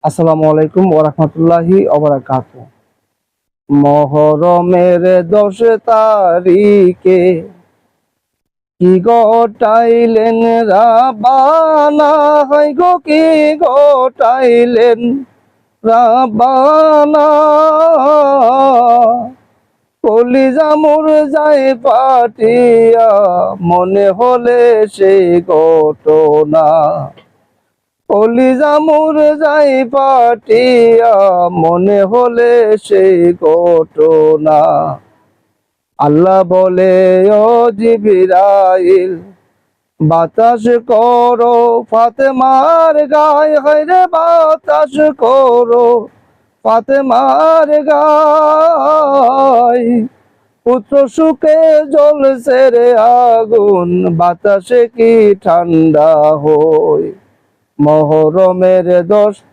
আসসালামু আলাইকুম ওয়া রাহমাতুল্লাহি ওয়া বারাকাতুহু। মুহররমের 10 তারিখে কি ঘটাইলেন রাব্বানা, হায় গো কি ঘটাইলেন রাব্বানা। কলিজা মোর যায় পাটিয়া, মনে হলে সেই ঘটনা। কলিজা মোর যাই পাটিয়া, মনে হলে সেই ঘটনা। আল্লাহ বলে, ও জিবরাইল, বাতাস করো ফাতেমার গায়ে, হায়রে বাতাস করো ফাতেমার গায়ে। পুত্র সুখে জ্বলছে রে আগুন, বাতাসে কি ঠান্ডা হয়। মুহররমের 10